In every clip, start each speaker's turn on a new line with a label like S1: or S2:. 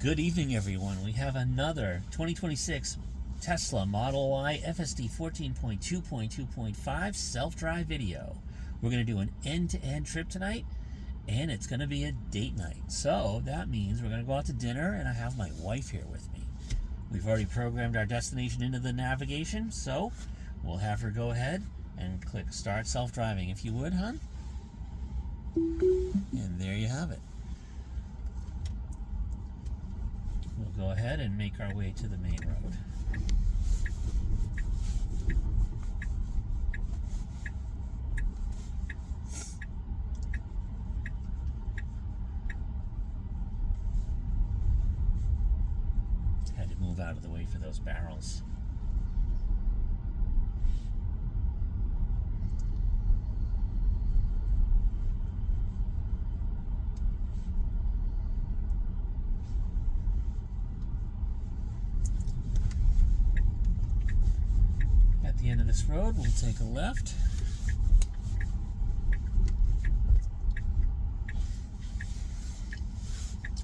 S1: Good evening, everyone. We have another 2026 Tesla Model Y FSD 14.2.2.5 self-drive video. We're going to do an end-to-end trip tonight, and it's going to be a date night. So that means we're going to go out to dinner, and I have my wife here with me. We've already programmed our destination into the navigation, so we'll have her go ahead and click Start Self-Driving, if you would, hon. And there you have it. We'll go ahead and make our way to the main road. Had to move out of the way for those barrels. At the end of this road, we'll take a left.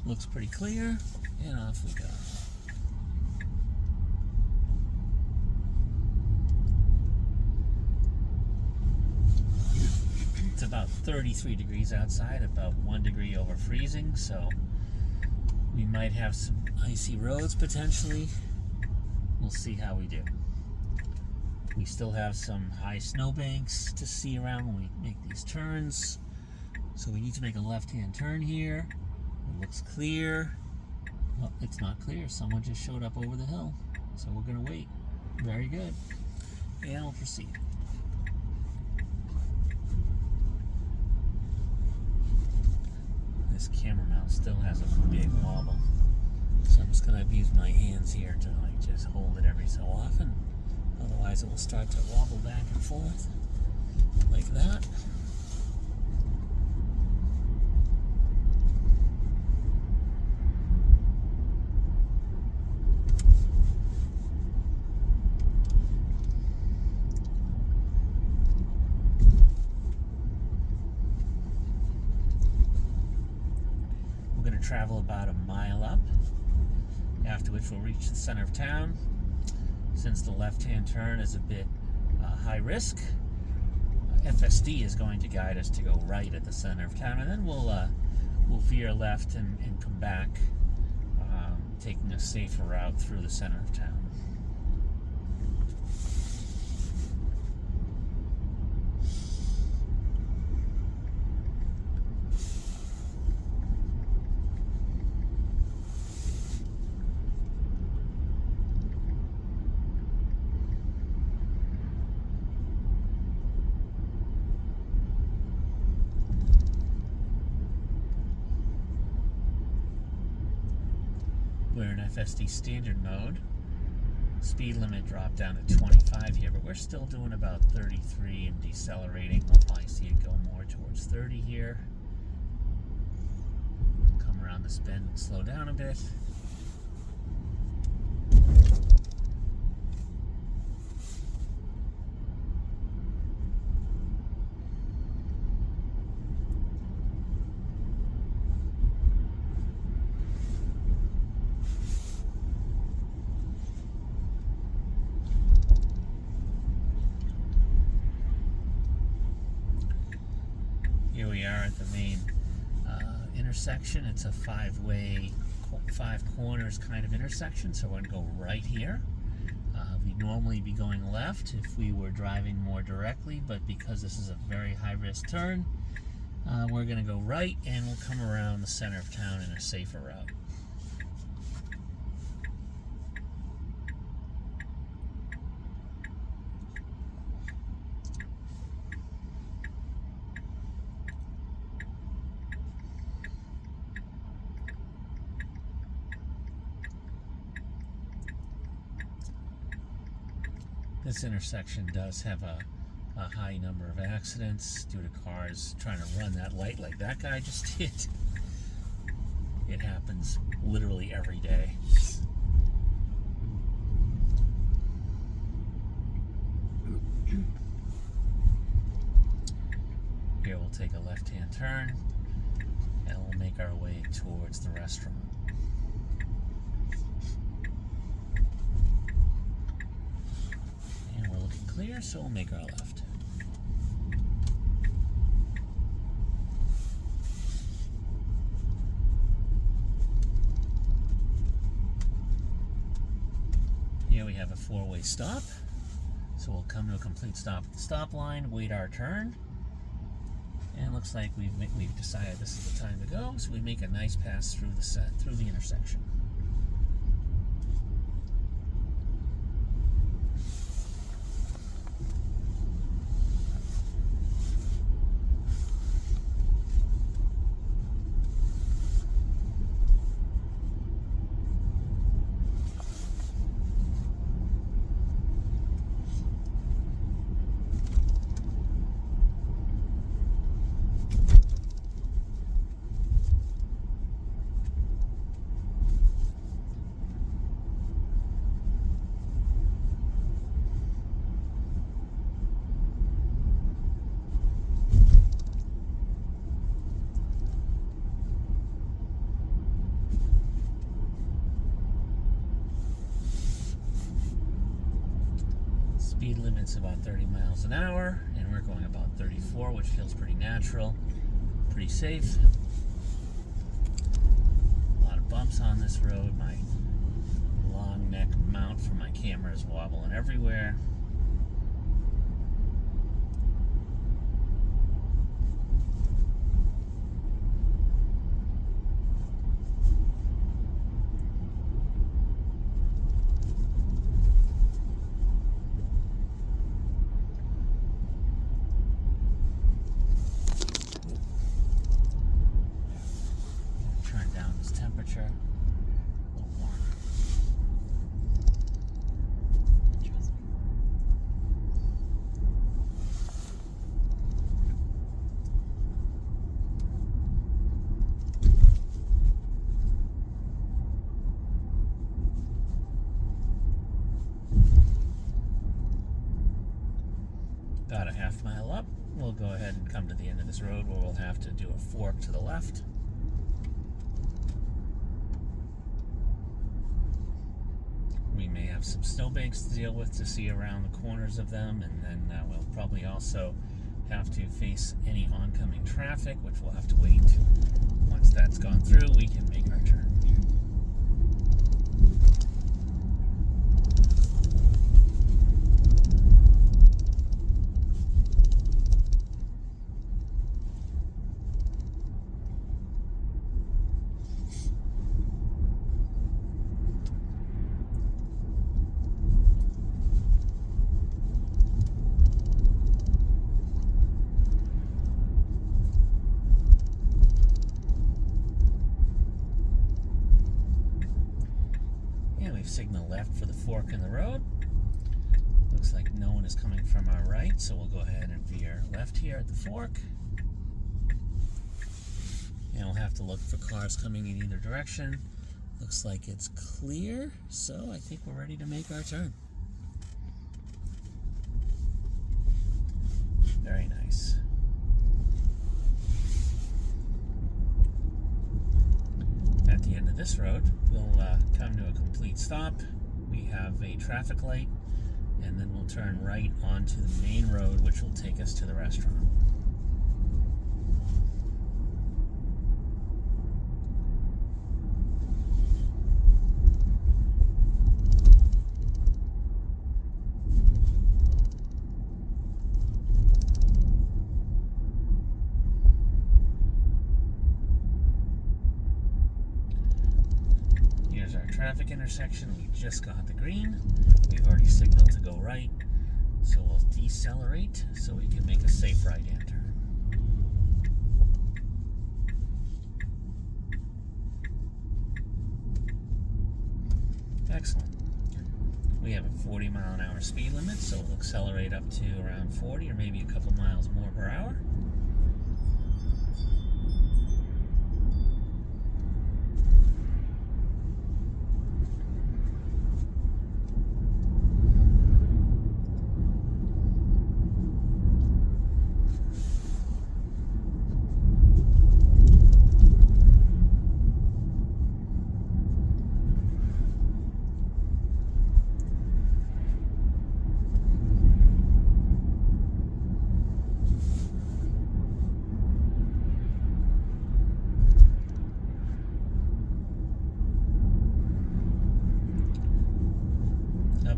S1: Looks pretty clear, and off we go. It's about 33 degrees outside, about 1 degree over freezing, so we might have some icy roads potentially. We'll see how we do. We still have some high snowbanks to see around when we make these turns. So we need to make a left-hand turn here. It looks clear. Well, it's not clear. Someone just showed up over the hill. So we're going to wait. Very good. And we'll proceed. This camera mount still has a big wobble. So I'm just going to use my hands here to just hold it every so often. Otherwise it will start to wobble back and forth like that. We're going to travel about a mile up, after which we'll reach the center of town. Since the left-hand turn is a bit high risk, FSD is going to guide us to go right at the center of town, and then we'll veer left and come back, taking a safer route through the center of town. We're in FSD standard mode. Speed limit dropped down to 25 here, but we're still doing about 33 and decelerating. We'll probably see it go more towards 30 here. Come around this bend and slow down a bit. Here we are at the main intersection. It's a five corners kind of intersection, so we're going to go right here. We'd normally be going left if we were driving more directly, but because this is a very high-risk turn, we're going to go right, and we'll come around the center of town in a safer route. This intersection does have a high number of accidents due to cars trying to run that light like that guy just did. It happens literally every day. Here we'll take a left-hand turn and we'll make our way towards the restaurant. clear, so we'll make our left. Here we have a four-way stop, so we'll come to a complete stop at the stop line, wait our turn, and it looks like we've decided this is the time to go, so we make a nice pass through the intersection. Speed limit's about 30 miles an hour, and we're going about 34, which feels pretty natural, pretty safe. A lot of bumps on this road. My long neck mount for my camera is wobbling everywhere. Temperature a little warmer. About a half mile up, we'll go ahead and come to the end of this road where we'll have to do a fork to the left. We may have some snowbanks to deal with to see around the corners of them, and then we'll probably also have to face any oncoming traffic, which we'll have to wait. Once that's gone through, we can make our turn. Signal left for the fork in the road. Looks like no one is coming from our right, so we'll go ahead and veer left here at the fork. And we'll have to look for cars coming in either direction. Looks like it's clear, so I think we're ready to make our turn. Very nice. At the end of this road, we'll come to a complete stop. We have a traffic light, and then we'll turn right onto the main road, which will take us to the restaurant. Traffic intersection, we just got the green. We've already signaled to go right, so we'll decelerate so we can make a safe right-hand turn. Excellent. We have a 40-mile-an-hour speed limit, so we'll accelerate up to around 40 or maybe a couple miles more per hour.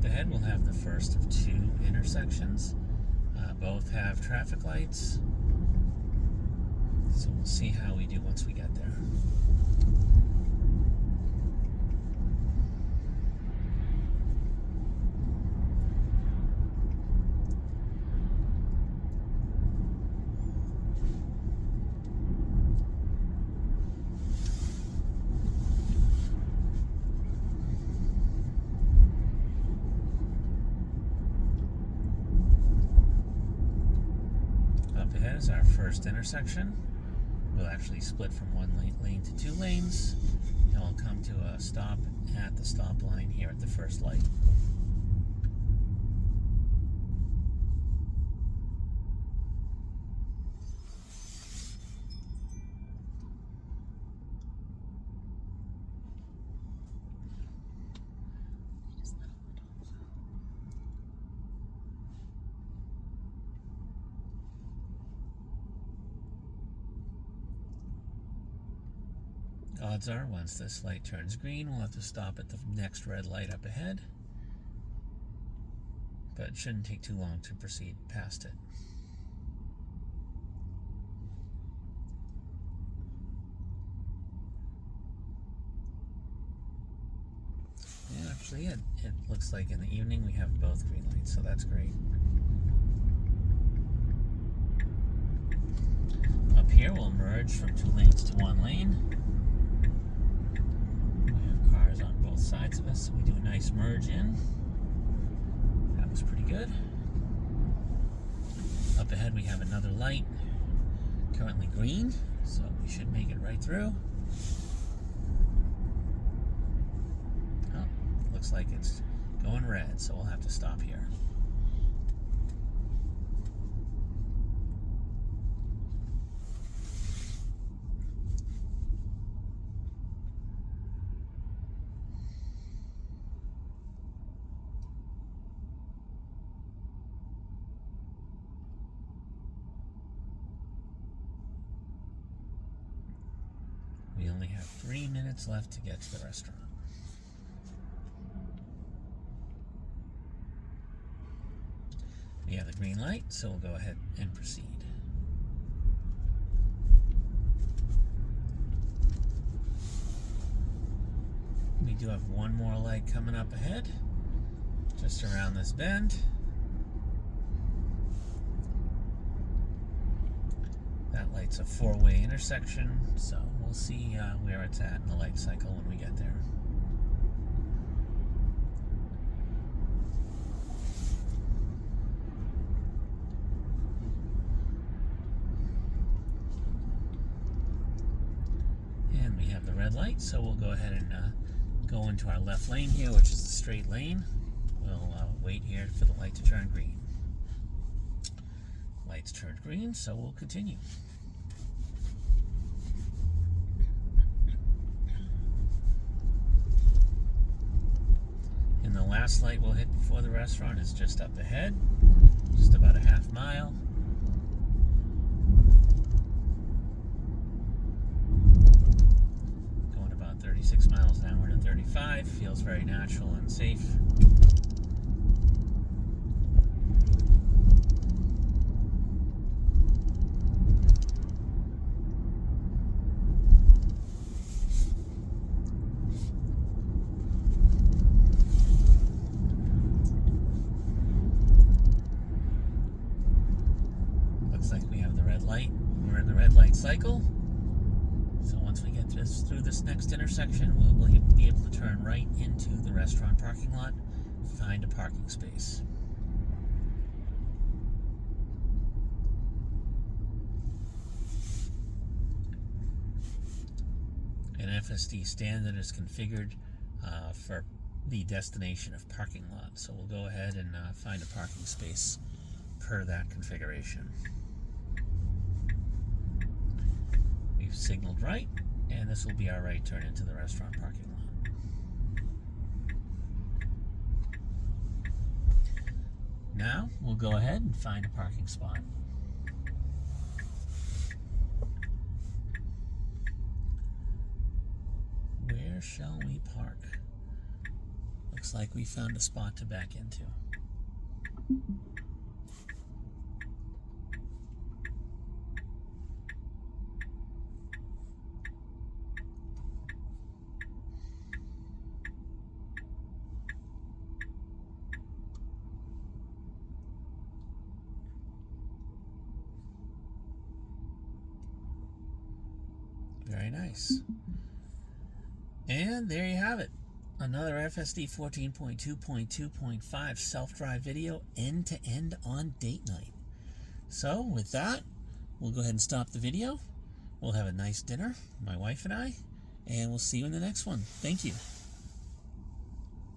S1: Up ahead, we'll have the first of two intersections. Both have traffic lights. So we'll see how we do once we get there. Up ahead is our first intersection. We'll actually split from one lane to two lanes, and we'll come to a stop at the stop line here at the first light. Odds are, once this light turns green, we'll have to stop at the next red light up ahead. But it shouldn't take too long to proceed past it. Yeah, actually, it looks like in the evening we have both green lights, so that's great. Up here, we'll merge from two lanes to one lane. Sides of us, so we do a nice merge in. That was pretty good. Up ahead we have another light, currently green, so we should make it right through. Oh, looks like it's going red, so we'll have to stop here. We only have 3 minutes left to get to the restaurant. We have the green light, so we'll go ahead and proceed. We do have one more light coming up ahead, just around this bend. That light's a four-way intersection, so we'll see where it's at in the light cycle when we get there. And we have the red light, so we'll go ahead and go into our left lane here, which is the straight lane. We'll wait here for the light to turn green. Lights turned green, so we'll continue. And the last light we'll hit before the restaurant is just up ahead, just about a half mile. Going about 36 miles an hour to 35, feels very natural and safe. We're in the red light cycle, so once we get through this next intersection, we'll be able to turn right into the restaurant parking lot, find a parking space. An FSD standard is configured for the destination of parking lot, so we'll go ahead and find a parking space per that configuration. We've signaled right, and this will be our right turn into the restaurant parking lot. Now, we'll go ahead and find a parking spot. Where shall we park? Looks like we found a spot to back into. Very nice. And there you have it. Another FSD 14.2.2.5 self-drive video end-to-end on date night. So with that, we'll go ahead and stop the video. We'll have a nice dinner, my wife and I, and we'll see you in the next one. Thank you.